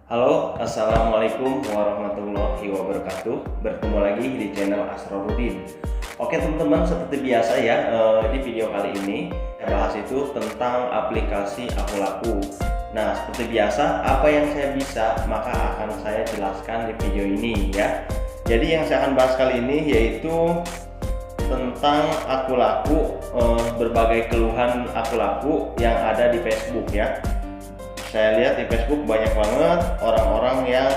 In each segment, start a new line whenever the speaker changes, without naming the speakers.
Halo, assalamualaikum warahmatullahi wabarakatuh. Bertemu lagi di channel Asrorudin. Oke teman-teman, seperti biasa ya, di video kali ini saya bahas itu tentang aplikasi Akulaku. Nah, seperti biasa, apa yang saya bisa maka akan saya jelaskan di video ini ya. Jadi yang saya akan bahas kali ini yaitu tentang Akulaku, berbagai keluhan Akulaku yang ada di Facebook ya. Saya lihat di Facebook banyak banget orang-orang yang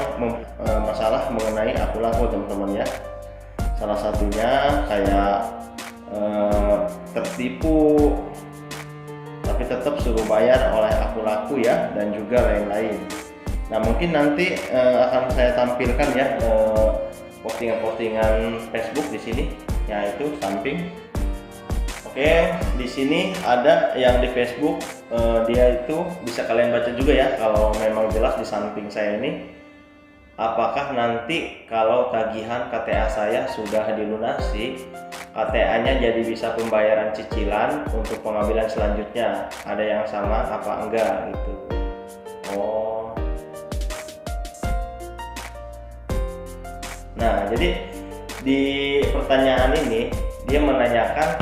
masalah mengenai Akulaku teman-teman ya. Salah satunya kayak tertipu tapi tetap suruh bayar oleh Akulaku ya, dan juga lain-lain. Nah mungkin nanti akan saya tampilkan ya postingan-postingan Facebook di sini, yaitu samping. Oke, di sini ada yang di Facebook, dia itu bisa kalian baca juga ya kalau memang jelas di samping saya ini. Apakah nanti kalau tagihan KTA saya sudah dilunasi, KTA-nya jadi bisa pembayaran cicilan untuk pengambilan selanjutnya? Ada yang sama apa enggak gitu. Oh. Nah, jadi di pertanyaan ini dia menanyakan,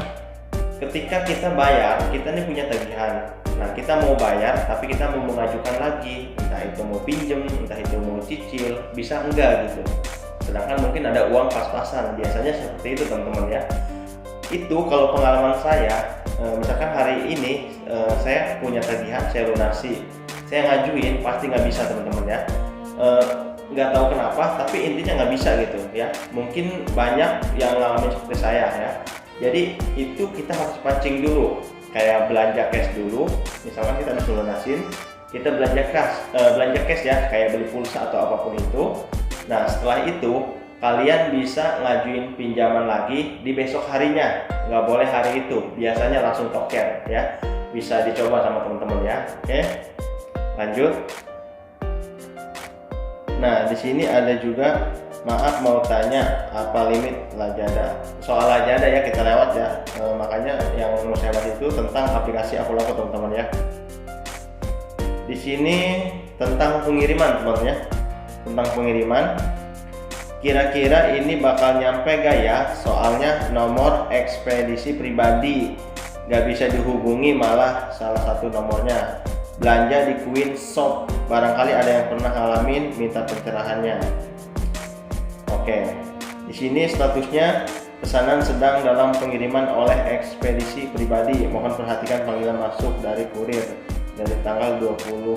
ketika kita bayar, kita nih punya tagihan. Nah, kita mau bayar, tapi kita mau mengajukan lagi, entah itu mau pinjem, entah itu mau cicil, bisa enggak gitu. Sedangkan mungkin ada uang pas-pasan, biasanya seperti itu teman-teman ya. Itu kalau pengalaman saya, misalkan hari ini saya punya tagihan, saya lunasi, saya ngajuin, pasti nggak bisa teman-teman ya. Nggak tahu kenapa, tapi intinya nggak bisa gitu ya. Mungkin banyak yang ngalamin seperti saya ya. Jadi itu kita harus pancing dulu, kayak belanja cash dulu. Misalkan kita harus lunasin, kita belanja cash ya, kayak beli pulsa atau apapun itu. Nah setelah itu kalian bisa ngajuin pinjaman lagi di besok harinya, nggak boleh hari itu. Biasanya langsung token ya. Bisa dicoba sama teman-teman ya. Oke, lanjut. Nah di sini ada juga, maaf mau tanya apa limit Lazada. Soal Lazada ya kita lewat ya, makanya yang mau saya bahas itu tentang aplikasi Akulaku teman-teman ya. Di sini tentang pengiriman teman-teman ya, tentang pengiriman. Kira-kira ini bakal nyampe gak ya? Soalnya nomor ekspedisi pribadi gak bisa dihubungi, malah salah satu nomornya. Belanja di Queen Shop, barangkali ada yang pernah ngalamin, minta pencerahannya. Oke, di sini statusnya pesanan sedang dalam pengiriman oleh ekspedisi pribadi. Mohon perhatikan panggilan masuk dari kurir dari tanggal 20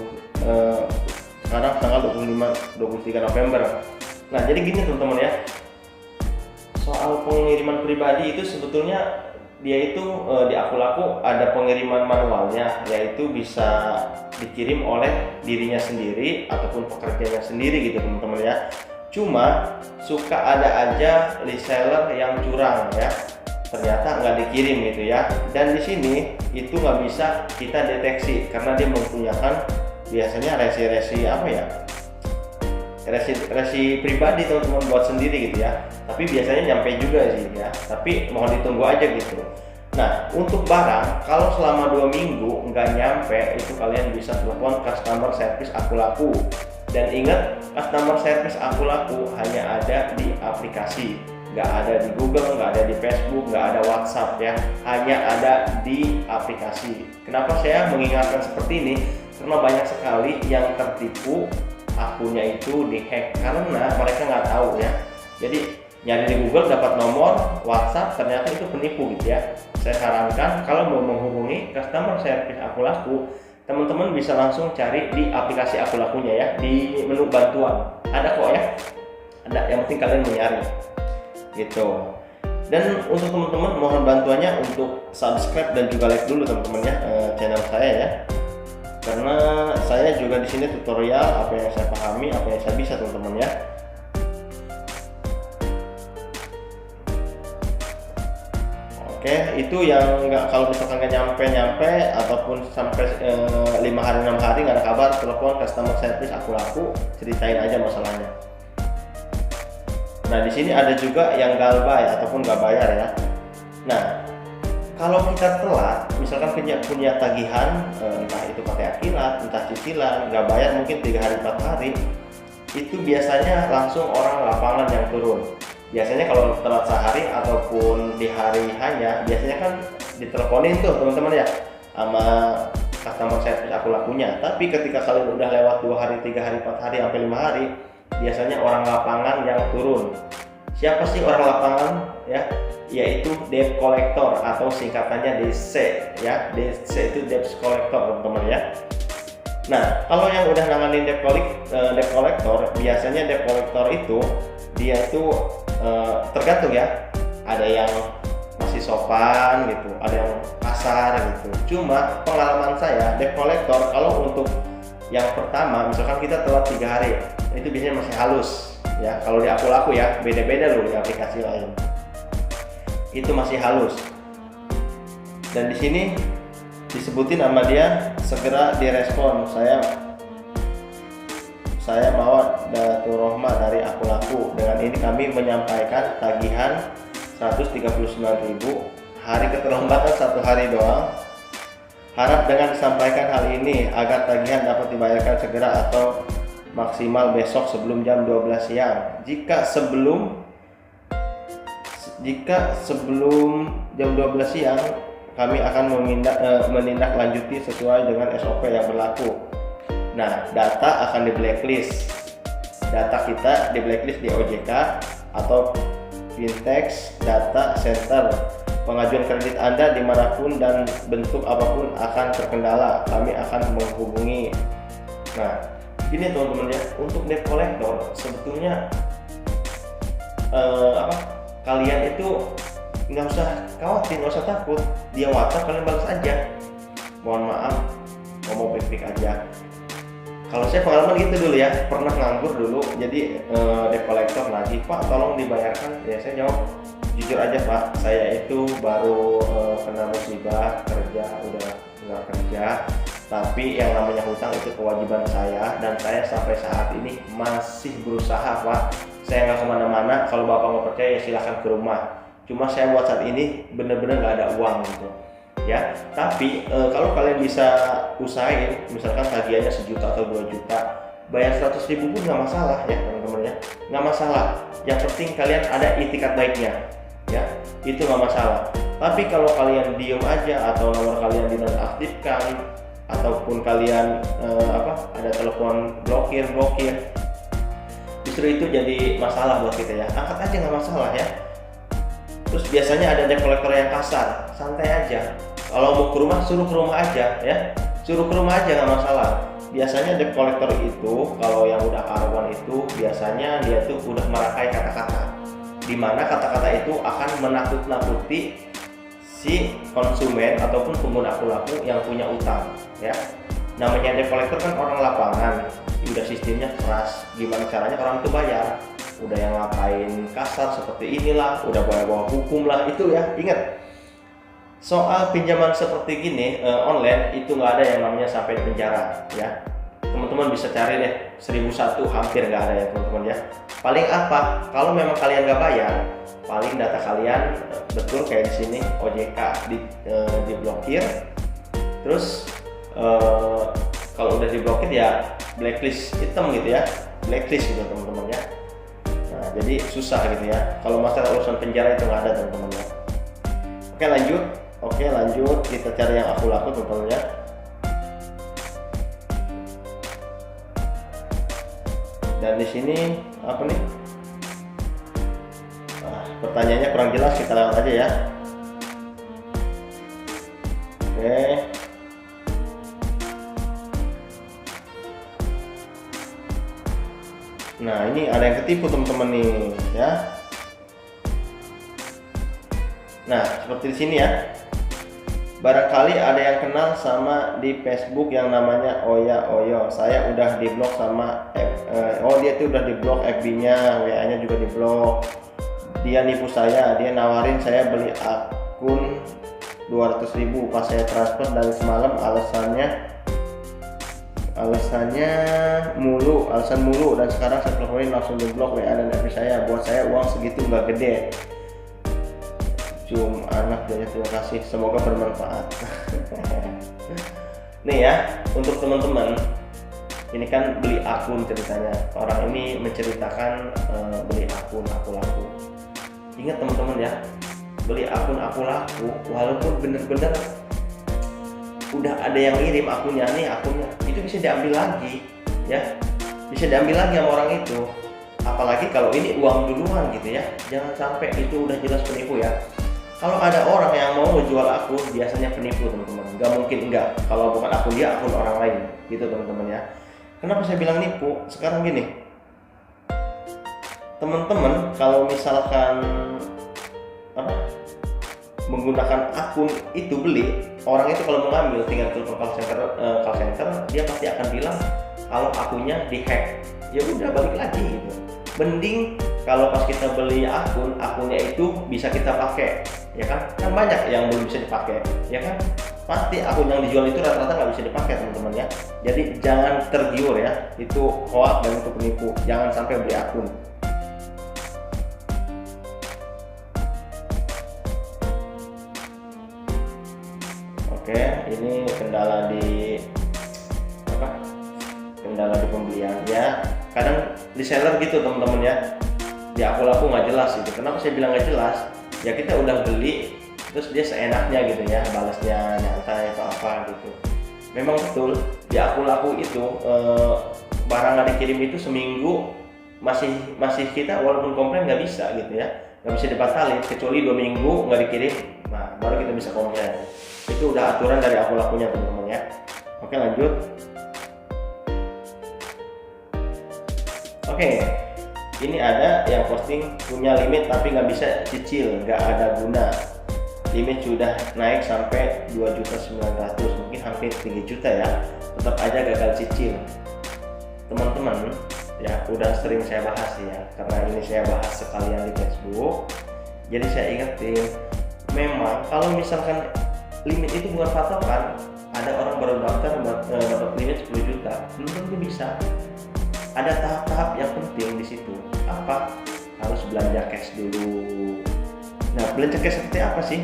sekarang tanggal 23 November. Nah, jadi gini teman-teman ya. Soal pengiriman pribadi itu sebetulnya dia itu di Akulaku ada pengiriman manualnya, yaitu bisa dikirim oleh dirinya sendiri ataupun pekerjanya sendiri gitu teman-teman ya. Cuma suka ada aja reseller yang curang ya, ternyata nggak dikirim gitu ya. Dan di sini itu nggak bisa kita deteksi karena dia mempunyai biasanya resi apa ya, resi pribadi teman-teman buat sendiri gitu ya. Tapi biasanya nyampe juga sih ya, tapi mohon ditunggu aja gitu. Nah untuk barang, kalau selama 2 minggu nggak nyampe, itu kalian bisa telepon customer service Akulaku. Dan ingat, customer service Akulaku hanya ada di aplikasi, nggak ada di Google, nggak ada di Facebook, nggak ada WhatsApp ya, hanya ada di aplikasi. Kenapa saya mengingatkan seperti ini? Karena banyak sekali yang tertipu, akunnya itu dihack karena mereka nggak tahu ya. Jadi nyari di Google dapat nomor WhatsApp, ternyata itu penipu gitu ya. Saya sarankan kalau mau menghubungi customer service Akulaku, teman-teman bisa langsung cari di aplikasi Akulakunya ya, di menu bantuan ada kok ya, ada, yang penting kalian mencari gitu. Dan untuk teman-teman mohon bantuannya untuk subscribe dan juga like dulu teman-teman ya channel saya ya, karena saya juga di sini tutorial apa yang saya pahami, apa yang saya bisa teman-teman ya. Oke, itu yang nggak, kalau misalkan nggak nyampe ataupun sampai 5 hari 6 hari nggak ada kabar, telepon customer service Akulaku, ceritain aja masalahnya. Nah di sini ada juga yang galbay ataupun nggak bayar ya. Nah Kalau kita telat, misalkan punya tagihan, entah itu pakai akilat, entah cicilan, nggak bayar mungkin 3 hari 4 hari, itu biasanya langsung orang lapangan yang turun. Biasanya kalau telat sehari ataupun di hari hanya, biasanya kan diteleponin tuh teman-teman ya sama customer service aku lakunya. Tapi ketika kalian udah lewat 2 hari, 3 hari, 4 hari, sampai 5 hari, biasanya orang lapangan yang turun. Siapa sih orang lapangan ya? Yaitu debt collector atau singkatannya DC ya. DC itu debt collector teman-teman ya. Nah, kalau yang udah nanganin debt collector, biasanya debt collector itu dia itu tergantung ya. Ada yang masih sopan gitu, ada yang kasar gitu. Cuma pengalaman saya, debt collector kalau untuk yang pertama, misalkan kita telat 3 hari, itu biasanya masih halus ya. Kalau di aku laku ya, beda-beda loh di aplikasi lain. Itu masih halus. Dan di sini disebutin sama dia segera direspon. Saya Mawar Datul Rohmah dari aku laku. Dengan ini kami menyampaikan tagihan 139.000, hari keterlambatan 1 hari doang. Harap dengan disampaikan hal ini agar tagihan dapat dibayarkan segera atau maksimal besok sebelum jam 12 siang. Jika sebelum jam 12 siang, kami akan menindaklanjuti sesuai dengan SOP yang berlaku. Nah, data akan di blacklist. Data kita di blacklist di OJK atau Fintech Data Center. Pengajuan kredit Anda dimanapun dan bentuk apapun akan terkendala. Kami akan menghubungi. Nah, ini teman-teman ya, untuk debt collector sebetulnya kalian itu nggak usah khawatir, nggak usah takut. Dia WhatsApp kalian balas aja, mohon maaf, ngomong baik-baik aja. Kalau saya pengalaman gitu dulu ya, pernah nganggur dulu, jadi debt collector lagi, Pak tolong dibayarkan. Ya saya jawab jujur aja Pak, saya itu baru kena musibah, kerja udah nggak kerja, tapi yang namanya hutang itu kewajiban saya dan saya sampai saat ini masih berusaha Pak. Saya nggak kemana-mana, kalau Bapak nggak percaya ya silahkan ke rumah. Cuma saya buat saat ini bener-bener nggak ada uang gitu ya. Tapi kalau kalian bisa usahain, misalkan tagihannya 1 juta atau 2 juta, bayar 100.000 pun nggak masalah ya teman-teman ya, nggak masalah. Yang penting kalian ada itikat baiknya ya, itu nggak masalah. Tapi kalau kalian diem aja atau nomor kalian dinonaktifkan ataupun kalian ada telepon blokir, justru itu jadi masalah buat kita ya. Angkat aja nggak masalah ya. Terus biasanya ada debt collector yang kasar, santai aja. Kalau mau ke rumah, suruh ke rumah aja ya. Suruh ke rumah aja nggak masalah. Biasanya debt collector itu kalau yang udah karuan itu biasanya dia tuh udah merangkai kata-kata, dimana kata-kata itu akan menakut-nakuti si konsumen ataupun pengguna aku laku yang punya utang ya. Namanya debt collector kan orang lapangan, udah sistemnya keras, gimana caranya orang itu bayar, udah yang ngapain kasar seperti inilah, udah bawa hukum lah, itu ya. Ingat, soal pinjaman seperti gini online itu nggak ada yang namanya sampai penjara ya. Teman-teman bisa cari deh, 1001 hampir nggak ada ya teman-teman ya. Paling apa, kalau memang kalian nggak bayar, paling data kalian betul kayak di sini OJK diblokir, terus kalau udah diblokir ya blacklist hitam gitu ya, blacklist gitu teman-teman ya. Nah jadi susah gitu ya, kalau masalah urusan penjara itu nggak ada teman-teman ya. Oke lanjut, kita cari yang aku laku teman-teman ya. Dan di sini apa nih? Pertanyaannya kurang jelas, kita lewat aja ya. Oke. Nah ini ada yang ketipu teman-teman nih ya. Nah seperti di sini ya. Barangkali ada yang kenal sama di Facebook yang namanya Oya Oyo. Saya udah diblok sama dia tuh udah diblok FB-nya, WA-nya juga diblok. Dia nipu saya, dia nawarin saya beli akun 200.000 pas saya transfer dari semalam, alasan mulu dan sekarang saya teleponin langsung diblok WA dan FB saya. Buat saya uang segitu nggak gede. cium anak dan terima kasih, semoga bermanfaat. Nih ya, untuk teman-teman, ini kan beli akun ceritanya. Orang ini menceritakan beli akun aku laku. Ingat teman-teman ya, beli akun aku laku, walaupun bener-bener udah ada yang ngirim akunnya, nih akunnya, itu bisa diambil lagi ya, bisa diambil lagi sama orang itu. Apalagi kalau ini uang duluan gitu ya, jangan sampai itu udah jelas penipu ya. Kalau ada orang yang mau menjual akun, biasanya penipu teman-teman, nggak mungkin enggak. Kalau bukan akun dia, akun orang lain gitu teman-teman ya. Kenapa saya bilang nipu? Sekarang gini, teman-teman kalau misalkan menggunakan akun itu beli, orang itu kalau mengambil tinggal telepon call center, dia pasti akan bilang kalau akunnya dihack. Ya udah, balik lagi gitu. Mending kalau pas kita beli akunnya itu bisa kita pakai, ya kan? Kan banyak yang belum bisa dipakai, ya kan? Pasti akun yang dijual itu rata-rata nggak bisa dipakai teman-teman ya. Jadi jangan tergiur ya, itu hoax dan itu penipu. Jangan sampai beli akun. Oke, ini kendala di kendala di pembelian ya. Kadang di seller gitu teman-teman ya, di aku laku nggak jelas gitu. Kenapa saya bilang nggak jelas? Ya kita udah beli, terus dia seenaknya gitu ya, balasnya nyantai atau apa gitu. Memang betul di aku laku itu barang nggak dikirim itu seminggu masih kita walaupun komplain nggak bisa gitu ya, nggak bisa dibatalin kecuali 2 minggu nggak dikirim, nah baru kita bisa komplain. Itu udah aturan dari aku lakunya teman-teman ya. Oke, lanjut. Oke, ini ada yang posting punya limit tapi nggak bisa cicil, nggak ada guna. Limit sudah naik sampai 2.900.000, mungkin hampir 3 juta ya, tetap aja gagal cicil. Teman-teman ya, udah sering saya bahas ya, karena ini saya bahas sekalian di Facebook. Jadi saya ingetin, memang kalau misalkan limit itu bukan patokan, ada orang baru daftar dapat limit 10 juta, belum tentu bisa. Ada tahap-tahap yang penting di situ. Apa? Harus belanja cash dulu. Nah, belanja cash seperti apa sih?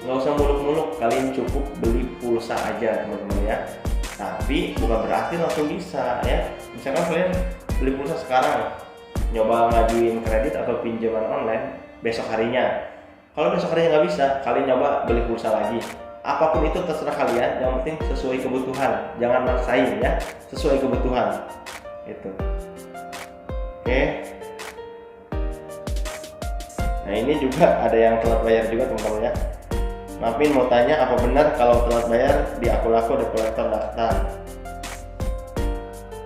Nggak usah muluk-muluk, kalian cukup beli pulsa aja teman-teman ya. Tapi bukan berarti langsung bisa ya. Misalkan kalian beli pulsa sekarang, nyoba ngajuin kredit atau pinjaman online besok harinya. Kalau besok harinya nggak bisa, kalian nyoba beli pulsa lagi. Apapun itu terserah kalian, yang penting sesuai kebutuhan. Jangan maksain ya, sesuai kebutuhan. Itu. Oke. Nah, ini juga ada yang telat bayar juga teman-teman ya. Maafin, mau tanya, apa benar kalau telat bayar di aku laku ada kolektor daftar?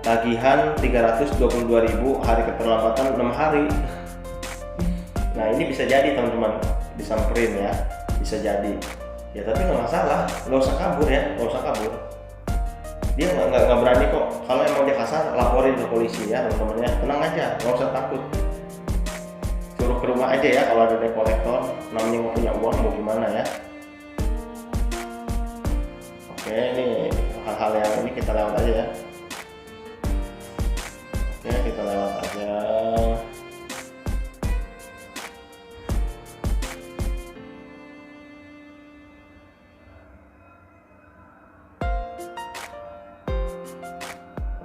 Tagihan 322.000, hari keterlambatan 6 hari. Nah, ini bisa jadi teman-teman, disamperin ya, bisa jadi. Ya tapi nggak masalah, nggak usah kabur ya, nggak usah kabur. Dia nggak berani kok. Kalau emang dia kasar, laporin ke polisi ya teman-teman ya. Tenang aja, nggak usah takut. Suruh ke rumah aja ya kalau ada debt collector. Namanya nggak punya uang, mau gimana ya. Oke, ini hal-hal yang ini kita lewat aja ya. Oke, kita lewat aja.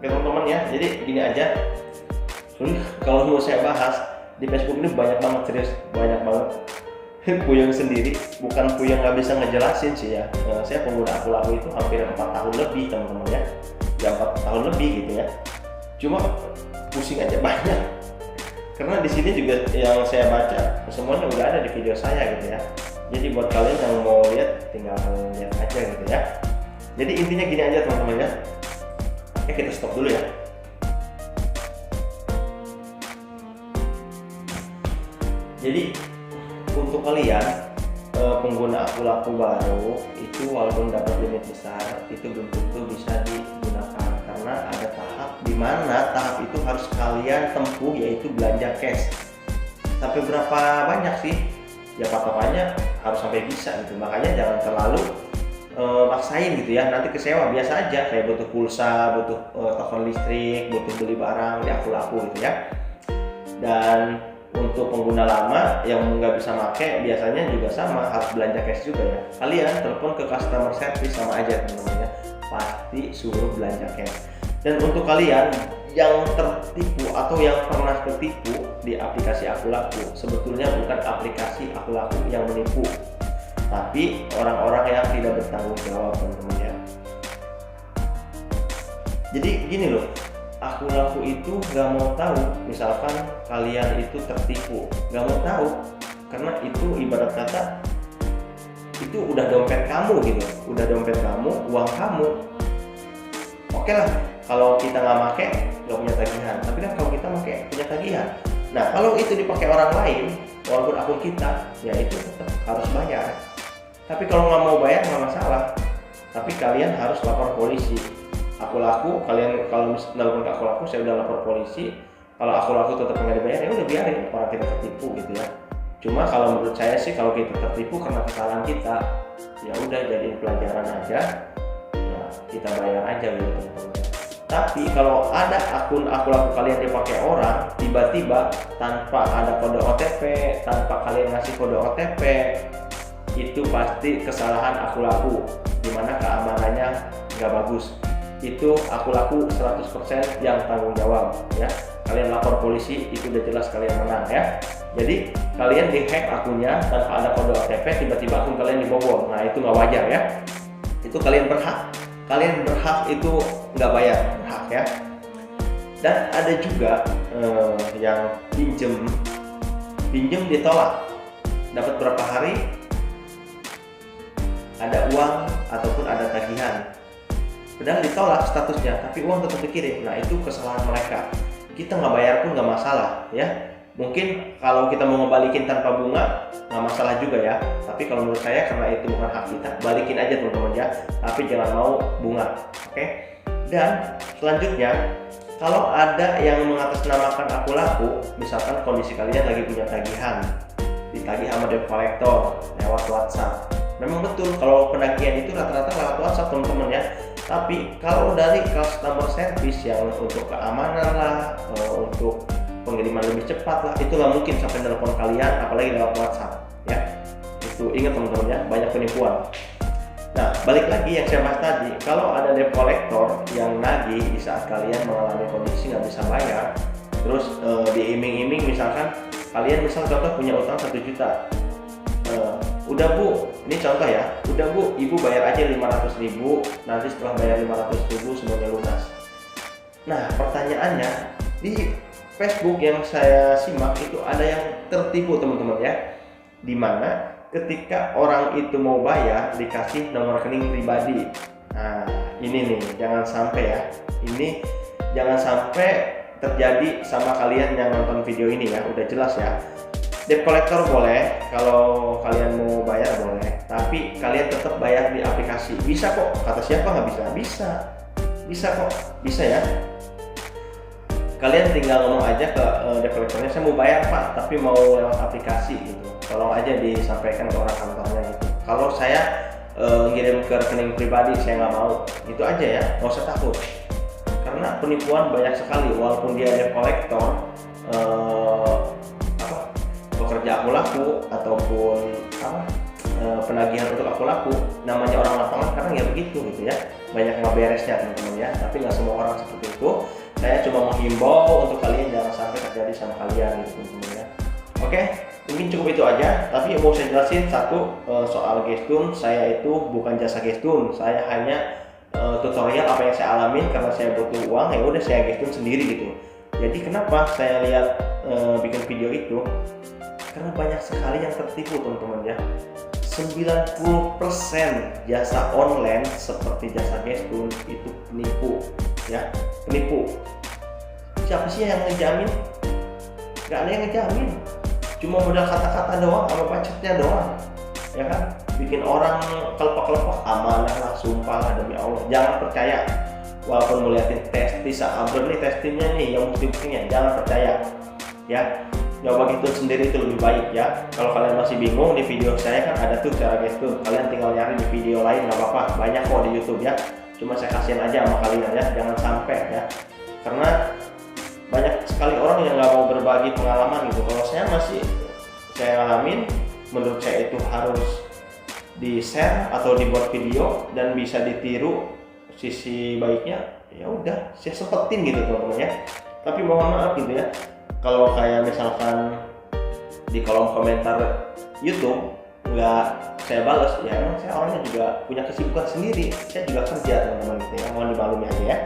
Oke teman-teman ya, jadi gini aja. Kalau mau saya bahas di Facebook ini banyak banget, serius banyak banget. Puyeng sendiri, bukan puyeng nggak bisa ngejelasin sih ya. Saya pengguna aku laku itu hampir 4 tahun lebih teman-teman ya, 4 tahun lebih gitu ya. Cuma pusing aja banyak. Karena di sini juga yang saya baca semuanya udah ada di video saya gitu ya. Jadi buat kalian yang mau lihat tinggal lihat aja gitu ya. Jadi intinya gini aja teman-teman ya. Oke, kita stop dulu ya. Jadi untuk kalian pengguna aku laku baru itu walaupun dapat limit besar itu belum tentu bisa digunakan karena ada tahap di mana tahap itu harus kalian tempuh, yaitu belanja cash. Sampai berapa banyak sih? Ya patokannya harus sampai bisa gitu. Makanya jangan terlalu maksain gitu ya, nanti kecewa. Biasa aja kayak butuh pulsa, butuh telepon listrik, butuh beli barang di aku laku gitu ya. Dan Untuk pengguna lama yang nggak bisa pakai biasanya juga sama, harus belanja cash juga ya. Kalian telepon ke customer service sama aja teman-teman ya, pasti suruh belanja cash. Dan untuk kalian yang tertipu atau yang pernah tertipu di aplikasi Aku Laku, sebetulnya bukan aplikasi Aku Laku yang menipu, tapi orang-orang yang tidak bertanggung jawab teman-teman ya. Jadi gini loh, Aku Laku itu nggak mau tahu misalkan kalian itu tertipu, nggak mau tahu, karena itu ibarat kata itu udah dompet kamu gitu, udah dompet kamu, uang kamu. Oke lah, kalau kita nggak pakai nggak punya tagihan, tapi kan kalau kita pakai punya tagihan. Nah kalau itu dipakai orang lain, walaupun akun kita, ya itu tetap harus bayar. Tapi kalau nggak mau bayar nggak masalah, tapi kalian harus lapor polisi. Aku Laku, kalian kalau nelfon ke Aku Laku, saya udah lapor polisi. Kalau Aku Laku tetap nggak dibayar, ya udah biarin orang kita tertipu gitu ya. Cuma kalau menurut saya sih, kalau kita tertipu karena kesalahan kita, ya udah jadiin pelajaran aja, ya kita bayar aja gitu teman-teman. Tapi kalau ada akun Aku Laku kalian dipakai orang, tiba-tiba tanpa ada kode OTP, tanpa kalian ngasih kode OTP, itu pasti kesalahan Aku Laku, dimana keamanannya nggak bagus. Itu Aku Laku 100% yang tanggung jawab ya. Kalian lapor polisi, itu udah jelas kalian menang ya. Jadi kalian di-hack akunnya tanpa ada kode OTP, tiba-tiba akun kalian dibobol. Nah itu nggak wajar ya. Itu kalian berhak itu nggak bayar, berhak ya. Dan ada juga yang pinjem ditolak, dapat berapa hari, ada uang ataupun ada tagihan, padahal ditolak statusnya, tapi uang tetap dikirim. Nah itu kesalahan mereka. Kita nggak bayar pun nggak masalah ya. Mungkin kalau kita mau ngebalikin tanpa bunga nggak masalah juga ya. Tapi kalau menurut saya karena itu bukan hak kita, balikin aja teman-teman ya. Tapi jangan mau bunga, oke? Dan selanjutnya, kalau ada yang mengatasnamakan Aku Laku, misalkan kondisi kalian lagi punya tagihan, ditagih sama debt collector lewat WhatsApp. Memang betul kalau penagihan itu rata-rata lewat WhatsApp teman-teman ya. Tapi kalau dari customer service yang untuk keamanan lah, untuk pengiriman lebih cepat lah, itu nggak mungkin sampai telepon kalian, apalagi lewat WhatsApp ya. Itu ingat teman-teman ya, banyak penipuan. Nah balik lagi yang saya bahas tadi, kalau ada debt collector yang nagih di saat kalian mengalami kondisi nggak bisa bayar, terus diiming-iming, misalkan kalian misal contoh punya utang 1 juta, udah Bu, ini contoh ya, udah Bu, Ibu bayar aja 500.000, nanti setelah bayar 500.000 semuanya lunas. Nah pertanyaannya, di Facebook yang saya simak itu ada yang tertipu teman-teman ya, dimana ketika orang itu mau bayar dikasih nomor rekening pribadi. Nah ini nih, jangan sampai ya, ini jangan sampai terjadi sama kalian yang nonton video ini ya, udah jelas ya. Debt collector boleh, kalau kalian mau bayar boleh, tapi kalian tetap bayar di aplikasi. Bisa kok, kata siapa nggak bisa? Bisa kok, bisa ya. Kalian tinggal ngomong aja ke debt collectornya, saya mau bayar Pak, tapi mau lewat aplikasi gitu. Tolong aja disampaikan ke orang kantornya gitu. Kalau saya ngirim ke rekening pribadi, saya nggak mau. Gitu aja ya, nggak usah takut. Karena penipuan banyak sekali, walaupun dia debt collector, pekerja Aku Laku ataupun penagihan untuk Aku Laku, namanya orang lapangan sekarang ya begitu gitu ya, banyak nggak beresnya teman-teman ya. Tapi nggak semua orang seperti itu. Saya cuma menghimbau untuk kalian jangan sampai terjadi sama kalian gitu teman-teman ya. Oke, mungkin cukup itu aja. Tapi mau saya jelasin satu soal Gestun. Saya itu bukan jasa Gestun, saya hanya tutorial apa yang saya alamin karena saya butuh uang, ya udah saya Gestun sendiri gitu. Jadi kenapa saya lihat bikin video itu, karena banyak sekali yang tertipu teman-teman ya. 90% jasa online seperti jasa Gestun itu penipu ya, penipu. Siapa sih yang ngejamin? Gak ada yang ngejamin, cuma modal kata-kata doang sama bacotnya doang ya kan, bikin orang kelepek-kelepek, amanah lah, sumpah lah, demi Allah jangan percaya. Walaupun ngeliatin testis, Abdur nih testingnya nih, yang bukti-buktinya, jangan percaya ya. Nyoba Gestun sendiri itu lebih baik ya. Kalau kalian masih bingung, di video saya kan ada tuh cara Gestun, kalian tinggal nyari di video lain nggak apa-apa, banyak kok di YouTube ya. Cuma saya kasihin aja sama kalian ya, jangan sampai ya, karena banyak sekali orang yang nggak mau berbagi pengalaman gitu. Kalau saya ngalamin, menurut saya itu harus di share atau dibuat video dan bisa ditiru sisi baiknya, ya udah saya sempetin gitu teman-teman ya. Tapi mohon maaf gitu ya, kalau kayak misalkan di kolom komentar YouTube nggak saya balas, ya emang saya orangnya juga punya kesibukan sendiri, saya juga kerja teman-teman gitu ya, mohon dimaklumi aja ya.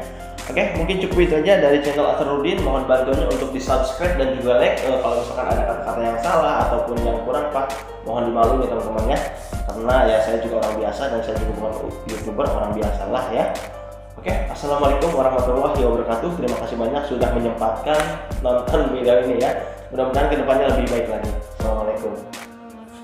Oke, mungkin cukup itu aja dari channel Azharuddin. Mohon bantuannya untuk di subscribe dan juga like. Kalau misalkan ada kata-kata yang salah ataupun yang kurang pak, mohon dimaklumi teman-teman ya, karena ya saya juga orang biasa dan saya juga bukan YouTuber, orang biasa lah ya. Oke, assalamualaikum warahmatullahi wabarakatuh. Terima kasih banyak sudah menyempatkan nonton video ini ya. Mudah-mudahan kedepannya lebih baik lagi. Assalamualaikum.